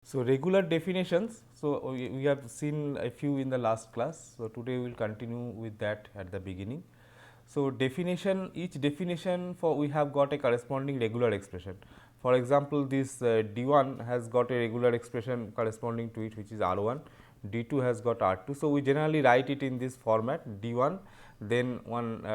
So, regular definitions. So, we have seen a few in the last class. So, today we will continue with that at the beginning. So, definition, each definition for we have got a corresponding regular expression. For example, this D1 has got a regular expression corresponding to it, which is R1, D2 has got R2. So, we generally write it in this format D1, then one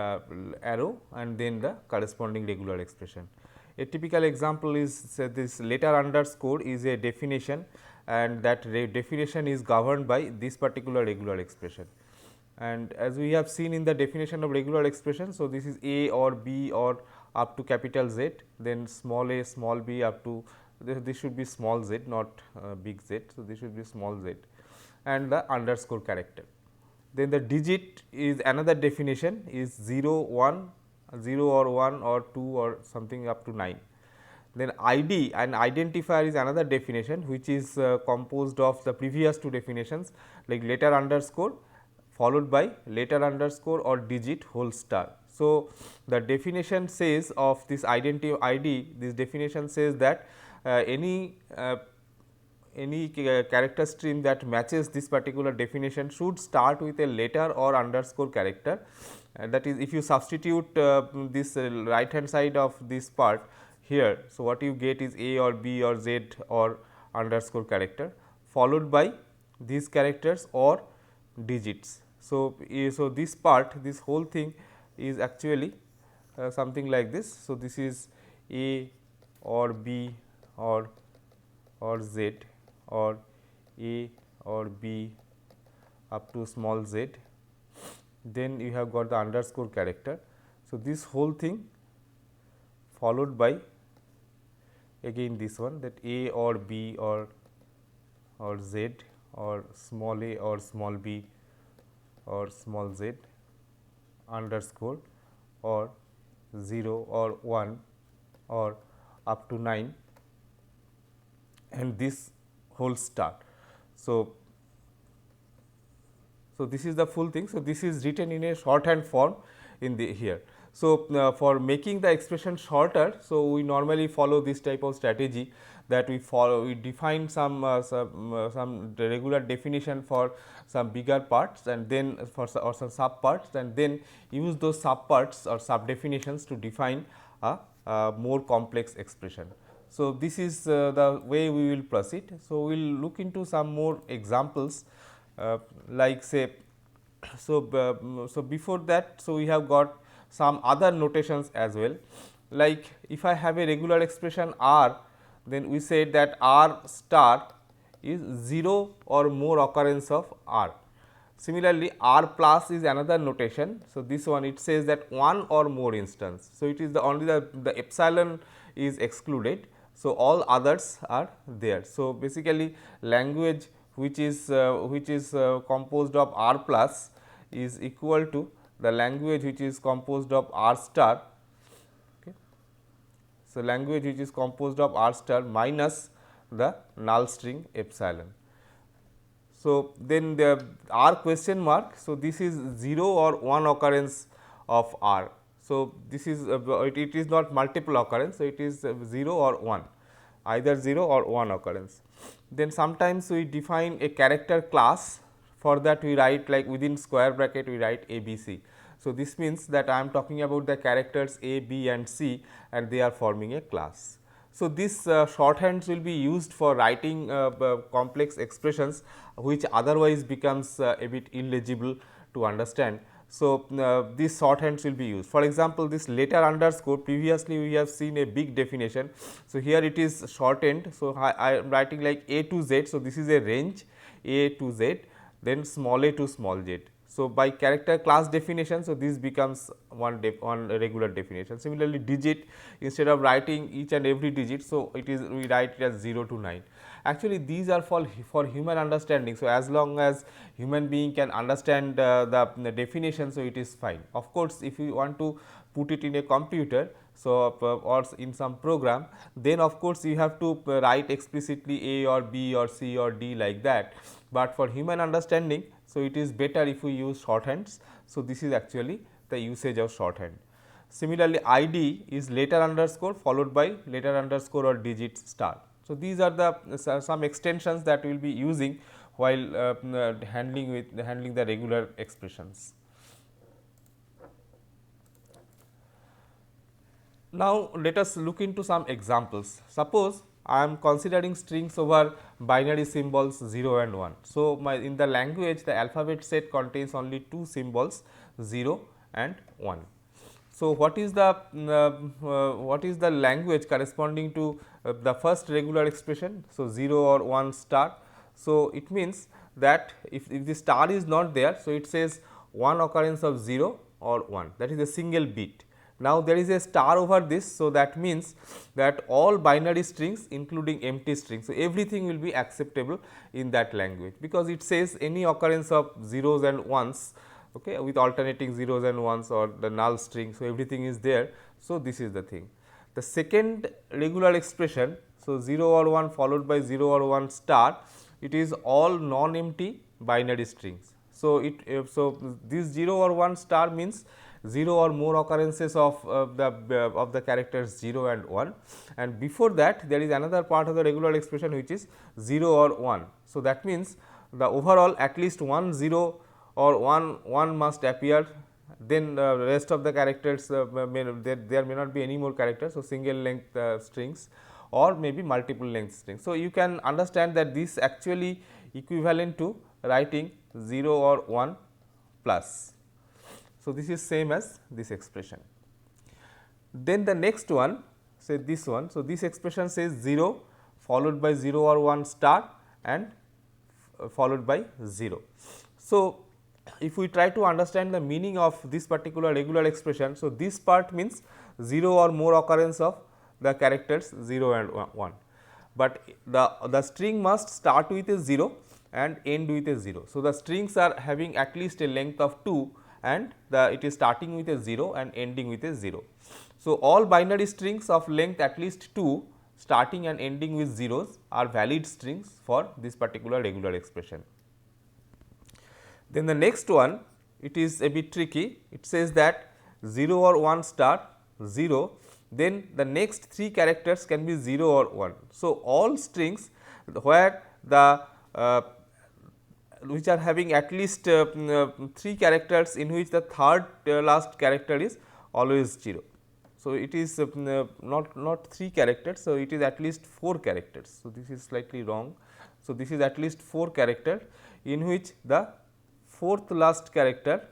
arrow and then the corresponding regular expression. A typical example is this letter underscore is a definition, and that definition is governed by this particular regular expression. And as we have seen in the definition of regular expression, so this is A or B or up to capital Z, then small a, small b up to this should be small z, not big Z. So, this should be small z and the underscore character. Then the digit is another definition is 0, 1, 0 or 1 or 2 or something up to 9. Then ID and identifier is another definition, which is composed of the previous two definitions like letter underscore followed by letter underscore or digit whole star. So, the definition says of this identity ID, this definition says that any character stream that matches this particular definition should start with a letter or underscore character. That is, if you substitute this right hand side of this part here. So, what you get is A or B or Z or underscore character followed by these characters or digits. So, so this part, this whole thing is actually something like this. So, this is A or B or Z or A or B up to small z, then you have got the underscore character. So, this whole thing followed by again this one, that A or B or Z or small a or small b or small z underscore or 0 or 1 or up to 9 and this whole star. So, this is the full thing. So, this is written in a shorthand form in the here. So, for making the expression shorter, so we normally follow this type of strategy, that we define some regular definition for some bigger parts and then for or some sub parts, and then use those sub parts or sub definitions to define a more complex expression. So, this is the way we will proceed. So, we will look into some more examples like say. So, before that, so we have got some other notations as well, like if I have a regular expression R, then we said that R star is 0 or more occurrence of R. Similarly, R plus is another notation. So, this one it says that one or more instance. So, it is the only the epsilon is excluded. So, all others are there. So, basically language which is composed of R plus is equal to the language which is composed of R star. Okay. So, language which is composed of R star minus the null string epsilon. So, then the R question mark. So, this is 0 or 1 occurrence of R. So, this is it is not multiple occurrence. So, it is 0 or 1, either 0 or 1 occurrence. Then sometimes we define a character class. For that we write like within square bracket we write A, B, C. So, this means that I am talking about the characters A, B and C, and they are forming a class. So, these shorthands will be used for writing complex expressions which otherwise becomes a bit illegible to understand. So, these shorthands will be used. For example, this letter underscore, previously we have seen a big definition. So, here it is shortened. So, I am writing like A to Z. So, this is a range A to Z, then small a to small z. So, by character class definition, so this becomes one regular definition. Similarly, digit, instead of writing each and every digit, so it is we write it as 0 to 9. Actually, these are for human understanding. So, as long as human being can understand the definition, so it is fine. Of course, if you want to put it in a computer, so or in some program, then of course, you have to write explicitly A or B or C or D like that, but for human understanding, so it is better if we use shorthands. So, this is actually the usage of shorthand. Similarly, ID is letter underscore followed by letter underscore or digit star. So, So, these are the some extensions that we will be using while handling the regular expressions. Now, let us look into some examples. Suppose I am considering strings over binary symbols 0 and 1. So, in the language the alphabet set contains only two symbols 0 and 1. So, what is the language corresponding to the first regular expression? So, 0 or 1 star. So, it means that if the star is not there, so it says one occurrence of 0 or 1, that is a single bit. Now, there is a star over this. So, that means that all binary strings including empty strings. So, everything will be acceptable in that language, because it says any occurrence of zeros and ones, okay, with alternating zeros and ones or the null string. So, everything is there. So, this is the thing. The second regular expression, so 0 or 1 followed by 0 or 1 star, it is all non-empty binary strings. So, this 0 or 1 star means 0 or more occurrences of the characters 0 and 1, and before that there is another part of the regular expression which is 0 or 1. So, that means the overall at least one 0 or 1 must appear, then the rest of the characters there may not be any more characters. So, single length strings or maybe multiple length strings. So, you can understand that this actually equivalent to writing 0 or 1 plus. So, this is same as this expression. Then the next one, say this one. So, this expression says 0 followed by 0 or 1 star and followed by 0. So, if we try to understand the meaning of this particular regular expression, so this part means 0 or more occurrence of the characters 0 and 1, but the string must start with a 0 and end with a 0. So, the strings are having at least a length of 2 and it is starting with a 0 and ending with a 0. So, all binary strings of length at least 2 starting and ending with zeros are valid strings for this particular regular expression. Then the next one, it is a bit tricky. It says that 0 or 1 star 0, then the next 3 characters can be 0 or 1. So, all strings where the which are having at least 3 characters in which the third last character is always 0. So, it is not 3 characters. So, it is at least 4 characters. So, this is slightly wrong. So, this is at least 4 characters in which the fourth last character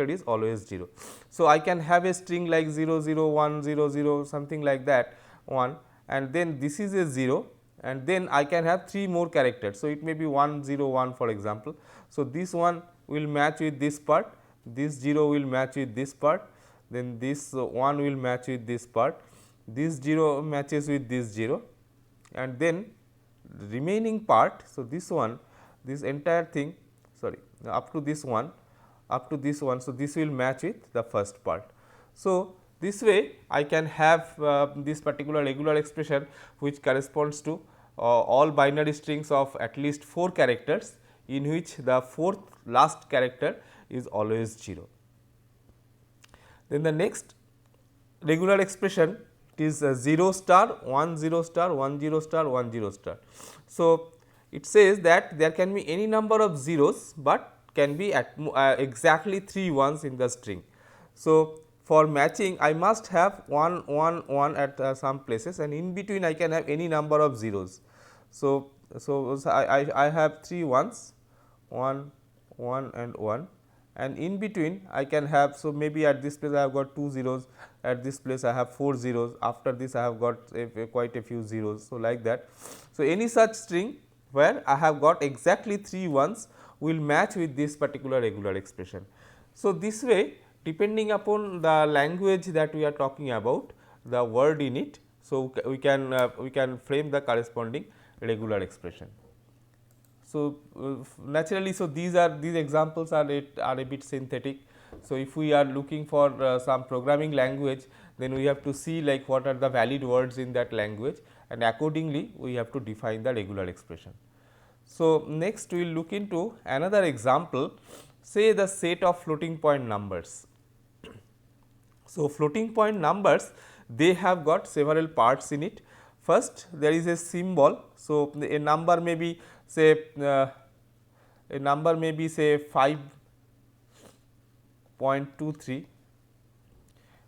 is always 0. So, I can have a string like 0 0 1 0 0 something like that 1, and then this is a 0, and then I can have 3 more characters. So, it may be 1 0 1 for example. So, this one will match with this part, this 0 will match with this part, then this 1 will match with this part, this 0 matches with this 0, and then the remaining part. So, this one, this entire thing, sorry, up to this one. So, this will match with the first part. So, this way I can have this particular regular expression which corresponds to all binary strings of at least 4 characters in which the fourth last character is always 0. Then the next regular expression is 0 star 1 0 star 1 0 star 1 0 star. So, it says that there can be any number of zeros, but can be at exactly 3 ones in the string. So, for matching I must have 1 1 1 at some places, and in between I can have any number of zeros. So, I have 3 ones 1 1 and 1, and in between I can have, so maybe at this place I have got 2 zeros, at this place I have 4 zeros, after this I have got quite a few zeros. So, like that. So, any such string where I have got exactly 3 ones will match with this particular regular expression. So, this way, depending upon the language that we are talking about, the word in it, so we can frame the corresponding regular expression. So, naturally, so these examples are a bit synthetic. So, if we are looking for some programming language, then we have to see like what are the valid words in that language, and accordingly we have to define the regular expression. So, next we will look into another example, say the set of floating point numbers. So, floating point numbers, they have got several parts in it. First there is a symbol. So, a number may be say 5.23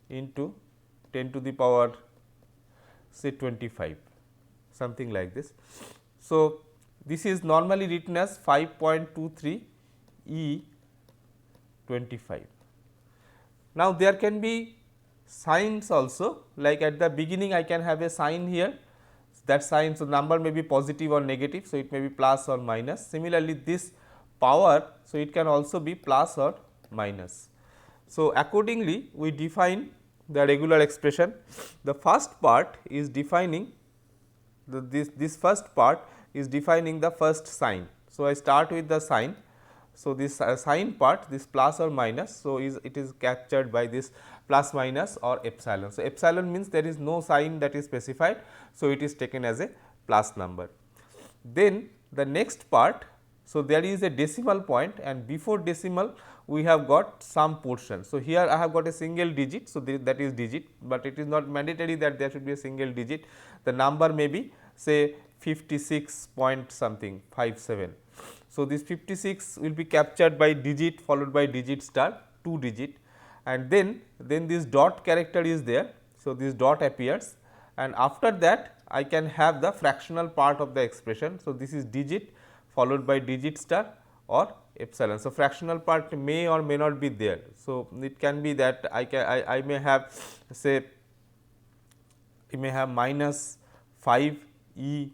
into 10 to the power say 25, something like this. So, this is normally written as 5.23 E 25. Now, there can be signs also, like at the beginning I can have a sign here, that sign. So, number may be positive or negative. So, it may be plus or minus. Similarly, this power, so it can also be plus or minus. So, accordingly we define the regular expression. The first part is defining this first part is defining the first sign. So, I start with the sign. So, this sign part, this plus or minus, so it is captured by this plus minus or epsilon. So, epsilon means there is no sign that is specified. So, it is taken as a plus number. Then the next part, so there is a decimal point, and before decimal we have got some portion. So, here I have got a single digit. So, that is digit, but it is not mandatory that there should be a single digit. The number may be say 56 point something 57. So, this 56 will be captured by digit followed by digit star 2 digit, and then this dot character is there. So, this dot appears, and after that I can have the fractional part of the expression. So, this is digit followed by digit star or epsilon. So, fractional part may or may not be there. So, it can be that I may have say I may have minus 5 E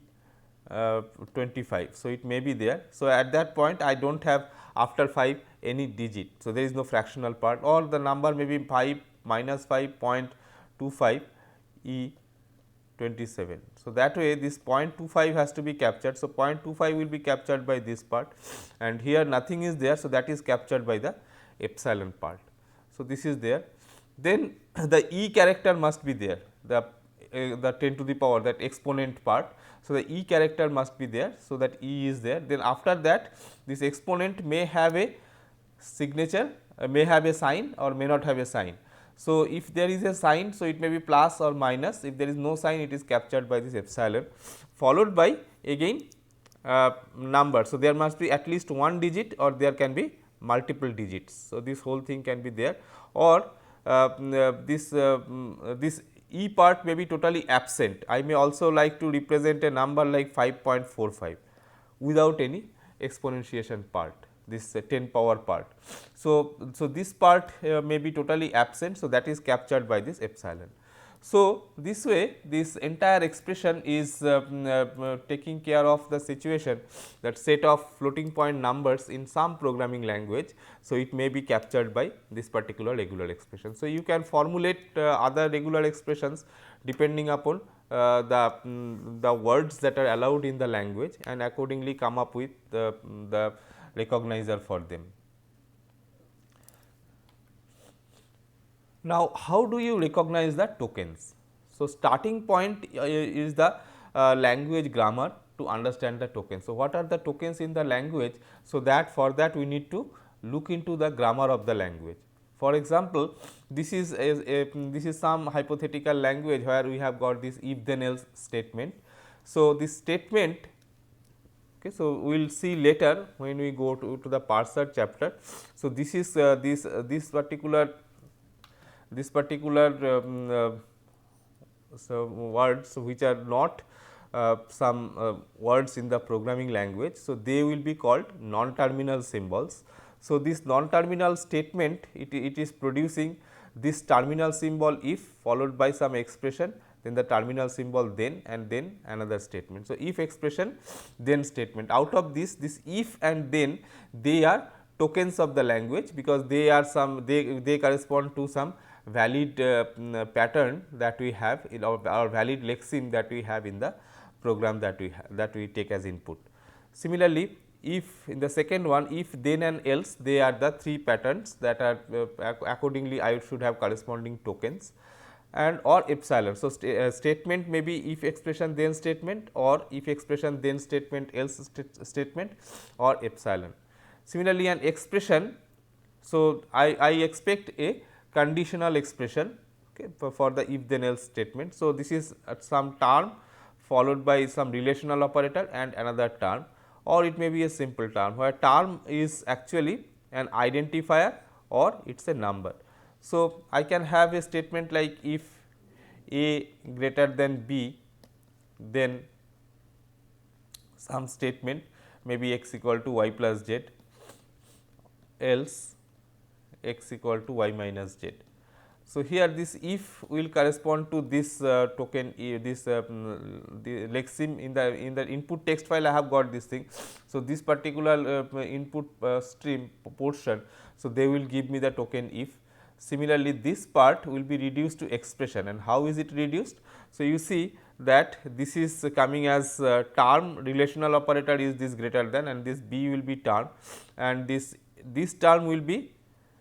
25. So, it may be there. So, at that point I do not have after 5 any digit. So, there is no fractional part, or the number may be 5 minus 5.25 E 27. So, that way this 0.25 has to be captured. So, 0.25 will be captured by this part, and here nothing is there. So, that is captured by the epsilon part. So, this is there. Then the E character must be there, the 10 to the power, that exponent part. So, the E character must be there. So, that E is there. Then after that this exponent may have a signature, may have a sign or may not have a sign. So, if there is a sign, so it may be plus or minus. If there is no sign, it is captured by this epsilon, followed by again number. So, there must be at least one digit, or there can be multiple digits. So, this whole thing can be there, or this E part may be totally absent. I may also like to represent a number like 5.45 without any exponentiation part, this 10 power part. So, this part may be totally absent. So, that is captured by this epsilon. So, this way this entire expression is taking care of the situation that set of floating point numbers in some programming language. So, it may be captured by this particular regular expression. So, you can formulate other regular expressions depending upon the words that are allowed in the language, and accordingly come up with the recognizer for them. Now, how do you recognize the tokens? So, starting point is the language grammar to understand the tokens. So, what are the tokens in the language? So, that for that we need to look into the grammar of the language. For example, this is some hypothetical language where we have got this if then else statement. So, this statement, okay, so we will see later when we go to the parser chapter. So, this is this particular so words which are not some words in the programming language. So, they will be called non-terminal symbols. So, this non-terminal statement it is producing this terminal symbol if followed by some expression, then the terminal symbol then, and then another statement. So, if expression then statement, out of this if and then they are tokens of the language, because they are some they correspond to some valid pattern that we have in our valid lexeme that we have in the program that we take as input. Similarly, if in the second one, if then and else, they are the three patterns that are accordingly I should have corresponding tokens, and or epsilon. So, statement may be if expression then statement, or if expression then statement else statement, or epsilon. Similarly, an expression, so I expect a conditional expression, okay, for the if then else statement. So, this is some term followed by some relational operator and another term, or it may be a simple term where term is actually an identifier or it is a number. So, I can have a statement like if A greater than B, then some statement maybe x equal to y plus z, else x equal to y minus z. So, here this if will correspond to this token this the lexeme in the input text file I have got this thing. So, this particular input stream portion, so they will give me the token if. Similarly, this part will be reduced to expression, and how is it reduced? So, you see that this is coming as term relational operator is this greater than, and this B will be term, and this term will be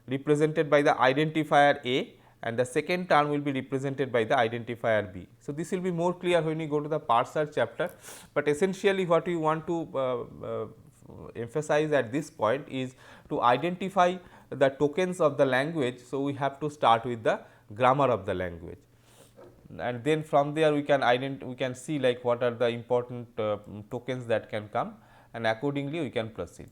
represented by the identifier A, and the second term will be represented by the identifier B. So, this will be more clear when you go to the parser chapter, but essentially what we want to emphasize at this point is to identify the tokens of the language. So, we have to start with the grammar of the language, and then from there we can see like what are the important tokens that can come, and accordingly we can proceed.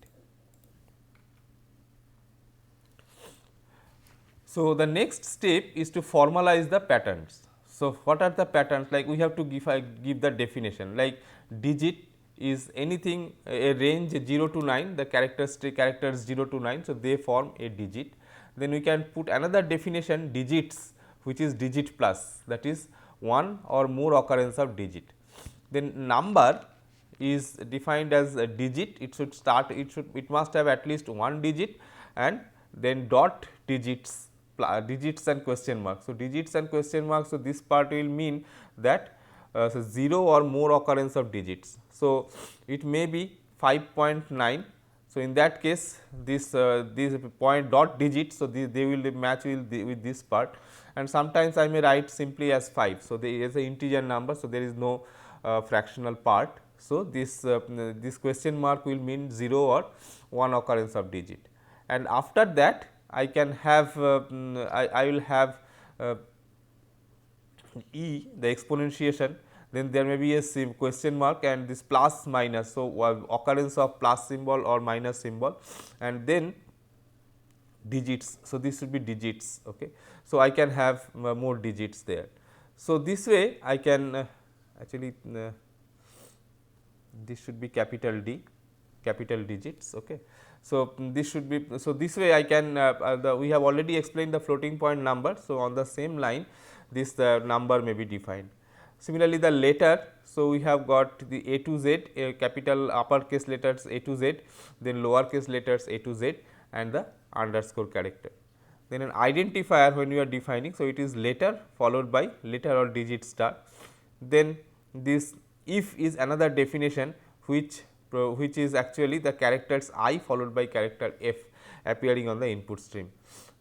So, the next step is to formalize the patterns. So, what are the patterns? Like we have to give the definition, like digit is anything a range 0 to 9, the characters 0 to 9. So, they form a digit. Then we can put another definition digits, which is digit plus, that is one or more occurrence of digit. Then number is defined as a digit, it must have at least one digit, and then dot digits and question mark. So, digits and question marks. So, this part will mean that so 0 or more occurrence of digits. So, it may be 5.9. So, in that case this point dot digit. So, they will match with this part, and sometimes I may write simply as 5. So, there is a integer number. So, there is no fractional part. So, this question mark will mean 0 or 1 occurrence of digit, and after that I can have I will have E, the exponentiation, then there may be a question mark and this plus minus. So, occurrence of plus symbol or minus symbol, and then digits. So, this should be digits. Okay. So, I can have more digits there. So, this way I can actually this should be capital D, capital digits. Okay. So, this should be, so this way I can we have already explained the floating point number. So, on the same line this number may be defined. Similarly, the letter. So, we have got the A to Z, capital uppercase letters A to Z, then lowercase letters A to Z, and the underscore character. Then an identifier when you are defining. So, it is letter followed by letter or digit star. Then this if is another definition which is actually the characters I followed by character F appearing on the input stream.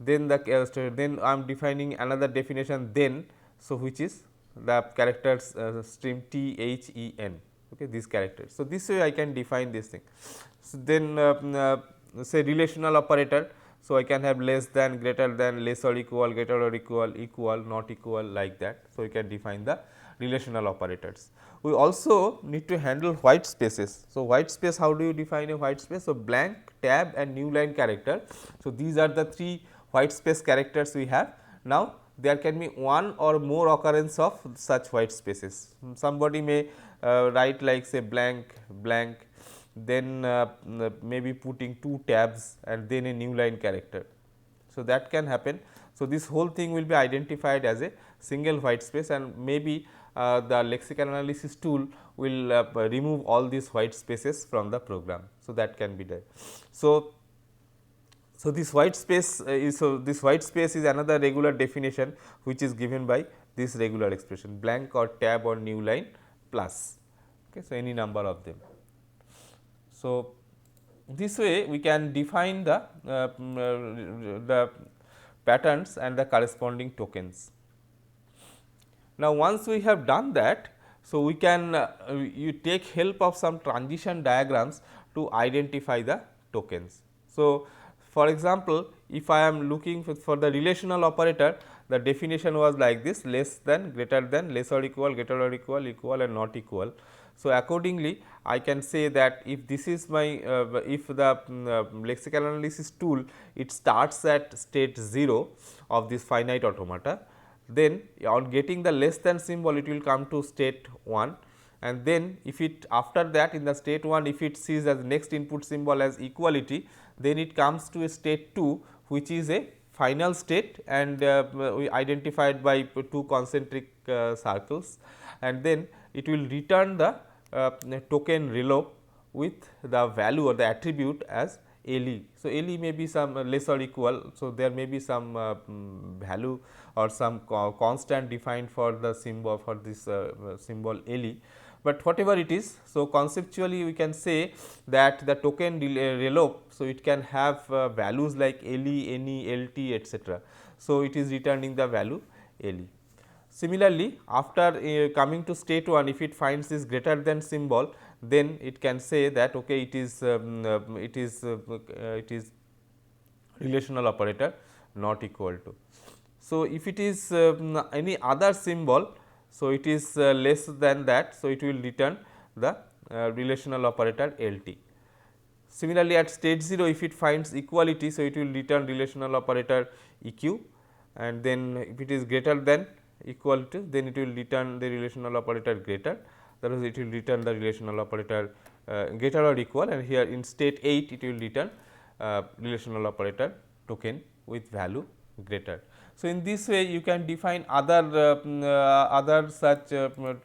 Then then I am defining another definition then. So, which is the characters stream T H E N, okay, these characters. So, this way I can define this thing. So, then say relational operator. So, I can have less than, greater than, less or equal, greater or equal, equal, not equal, like that. So, we can define the relational operators. We also need to handle white spaces. So, white space, how do you define a white space? So, blank, tab and new line character. So, these are the three white space characters we have. Now, there can be one or more occurrence of such white spaces. Somebody may write like say blank, blank, then maybe putting two tabs and then a new line character. So, that can happen. So, this whole thing will be identified as a single white space, and maybe the lexical analysis tool will remove all these white spaces from the program. So, that can be done. So, this white space is another regular definition which is given by this regular expression blank or tab or new line plus. Okay. So, any number of them. So, this way we can define the patterns and the corresponding tokens. Now, once we have done that, so we can you take help of some transition diagrams to identify the tokens. So, for example, if I am looking for the relational operator, the definition was like this: less than, greater than, less or equal, greater or equal, equal and not equal. So, accordingly I can say that if this is my if the lexical analysis tool, it starts at state 0 of this finite automata, then on getting the less than symbol it will come to state 1, and then if it after that in the state 1 if it sees as next input symbol as equality, then it comes to a state 2 which is a final state, and we identified by 2 concentric circles, and then it will return the token relope with the value or the attribute as LE. So, LE may be some less or equal. So, there may be some value or some constant defined for the symbol for this symbol LE, but whatever it is. So, conceptually we can say that the token relope, so it can have values like LE, NE, LT, etc. So, it is returning the value LE. Similarly, after coming to state 1, if it finds this greater than symbol, then it can say that okay, it is relational operator not equal to. So, if it is any other symbol, so it is less than that, so it will return the relational operator LT. Similarly, at state 0, if it finds equality, so it will return relational operator EQ, and then if it is greater than equal to, then it will return the relational operator greater, that is it will return the relational operator greater or equal, and here in state 8 it will return relational operator token with value greater. So, in this way you can define other such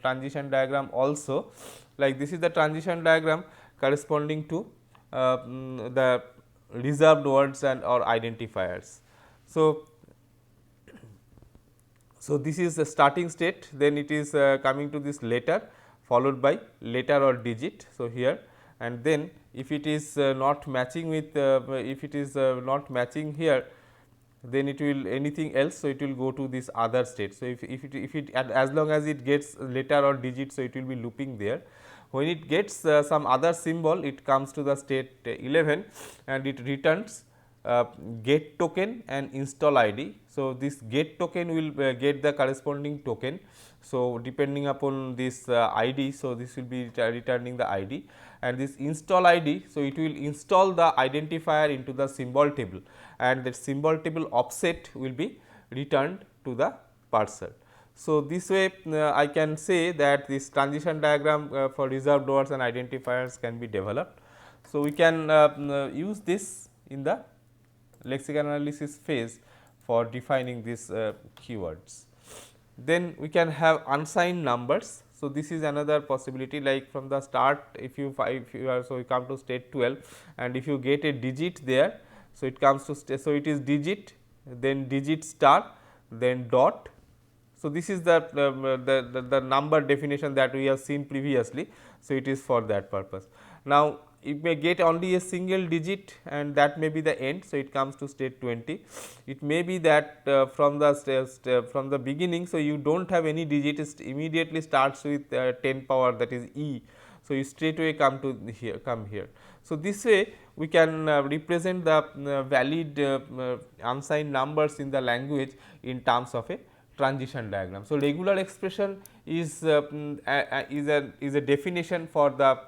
transition diagram also, like this is the transition diagram corresponding to the reserved words and or identifiers. So, this is the starting state, then it is coming to this letter followed by letter or digit. So, here and then if it is not matching with if it is not matching here, then it will anything else. So, it will go to this other state. So, if it as long as it gets letter or digit, so it will be looping there. When it gets some other symbol, it comes to the state 11 and it returns get token and install ID. So, this get token will get the corresponding token. So, depending upon this ID, so this will be returning the ID, and this install ID. So, it will install the identifier into the symbol table, and that symbol table offset will be returned to the parser. So, this way I can say that this transition diagram for reserved words and identifiers can be developed. So, we can use this in the lexical analysis phase for defining these keywords. Then we can have unsigned numbers. So, this is another possibility, like from the start if you are, so you come to state 12 and if you get a digit there. So, it comes to so it is digit, then digit star, then dot. So, this is the number definition that we have seen previously. So, it is for that purpose. Now, it may get only a single digit and that may be the end. So, it comes to state 20. It may be that from the beginning. So, you do not have any digit, it immediately starts with 10 power, that is E. So, you straightway come here. So, this way we can represent the valid unsigned numbers in the language in terms of a transition diagram. So, regular expression is a definition for the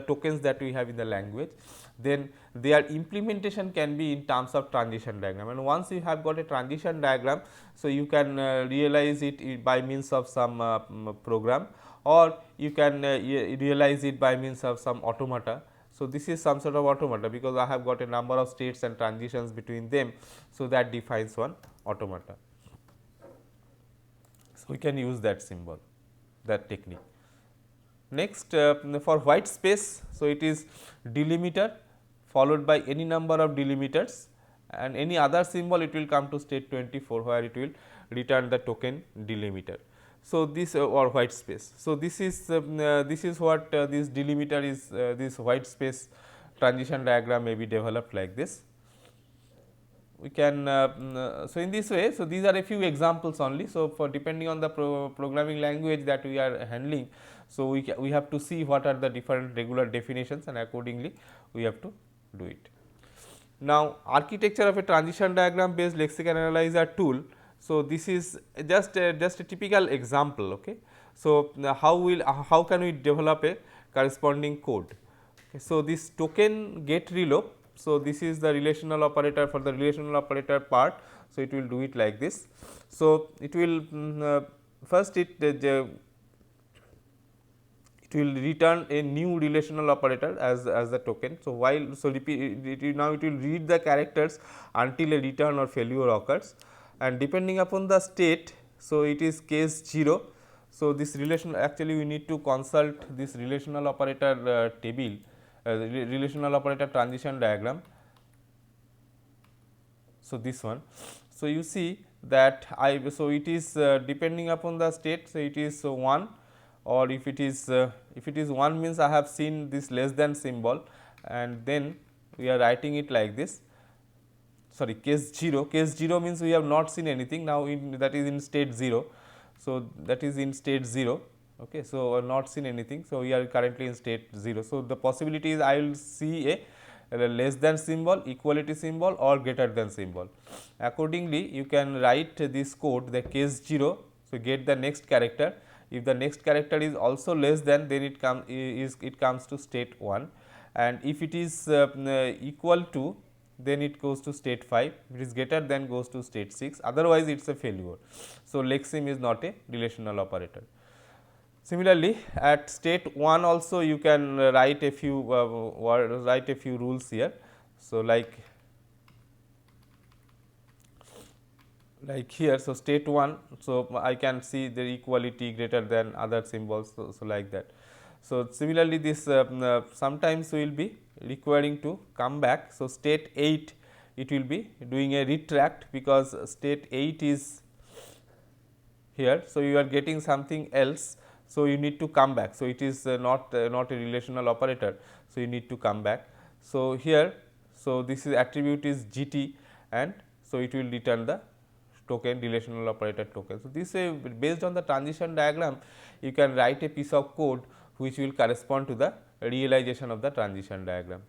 tokens that we have in the language. Then their implementation can be in terms of transition diagram, and once you have got a transition diagram, so you can realize it by means of some program, or you can realize it by means of some automata. So, this is some sort of automata, because I have got a number of states and transitions between them. So, that defines one automata. So, we can use that symbol, that technique. Next, for white space, so it is delimiter followed by any number of delimiters, and any other symbol it will come to state 24, where it will return the token delimiter. So, this or white space. So, this is what this delimiter is, this white space transition diagram may be developed like this. We can so in this way, so these are a few examples only. So, for depending on the programming language that we are handling, so we have to see what are the different regular definitions, and accordingly we have to do it. Now, architecture of a transition diagram based lexical analyzer tool. So, this is just a typical example. Okay. So, how can we develop a corresponding code? Okay. So, this token get reloc. So, this is the relational operator for the relational operator part. So, it will do it like this. So, it will first it will return a new relational operator as the token. So, while now it will read the characters until a return or failure occurs, and depending upon the state. So, it is case 0. So, this relation actually we need to consult this relational operator table, relational operator transition diagram. So, this one. So, you see that it is depending upon the state. So, it is 1, or if it is 1 means I have seen this less than symbol, and then we are writing it like this. Sorry, case 0 means we have not seen anything now, that is in state 0. So, that is in state 0. Okay. So, not seen anything. So, we are currently in state 0. So, the possibility is I will see a less than symbol, equality symbol, or greater than symbol. Accordingly, you can write this code, the case 0. So, get the next character. If the next character is also less than, then it comes to state 1, and if it is equal to, then it goes to state 5. If it is greater than, goes to state 6, otherwise it is a failure. So, lexeme is not a relational operator. Similarly, at state 1 also you can write a few rules here. So, like here. So, state 1. So, I can see the equality greater than other symbols. So, like that. So, similarly, this sometimes we will be requiring to come back. So, state 8 it will be doing a retract, because state 8 is here. So, you are getting something else. So, you need to come back. So, it is not a relational operator. So, you need to come back. So, here, so this is attribute is GT, and so it will return the token, relational operator token. So, this way, based on the transition diagram, you can write a piece of code which will correspond to the realization of the transition diagram.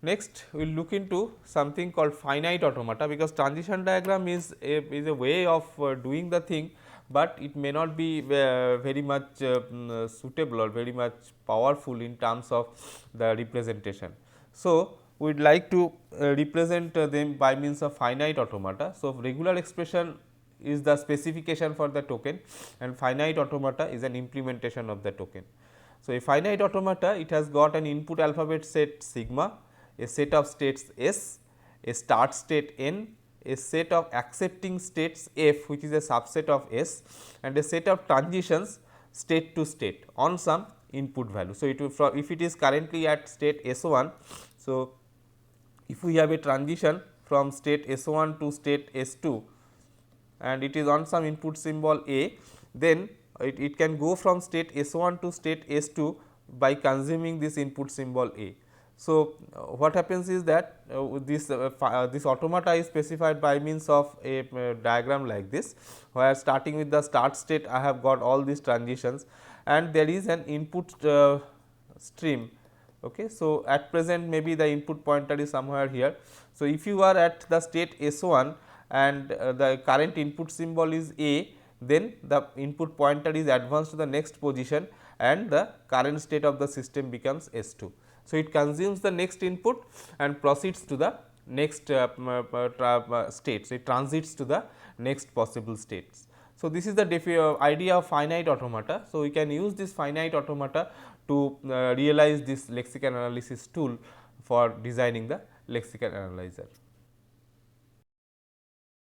Next, we will look into something called finite automata, because transition diagram is a way of doing the thing, but it may not be very much suitable or very much powerful in terms of the representation. So, we would like to represent them by means of finite automata. So, regular expression is the specification for the token, and finite automata is an implementation of the token. So, a finite automata, it has got an input alphabet set sigma, a set of states S, a start state N, a set of accepting states F, which is a subset of S, and a set of transitions state to state on some input value. So, it will if it is currently at state S1. So, if we have a transition from state S1 to state S2, and it is on some input symbol A, then it can go from state S1 to state S2 by consuming this input symbol A. So, what happens is that this automata is specified by means of a diagram like this, where starting with the start state I have got all these transitions, and there is an input stream. Okay. So, at present maybe the input pointer is somewhere here. So, if you are at the state S1 and the current input symbol is A, then the input pointer is advanced to the next position and the current state of the system becomes S2. So, it consumes the next input and proceeds to the next state. So, it transits to the next possible states. So, this is the idea of finite automata. So, we can use this finite automata to realize this lexical analysis tool for designing the lexical analyzer.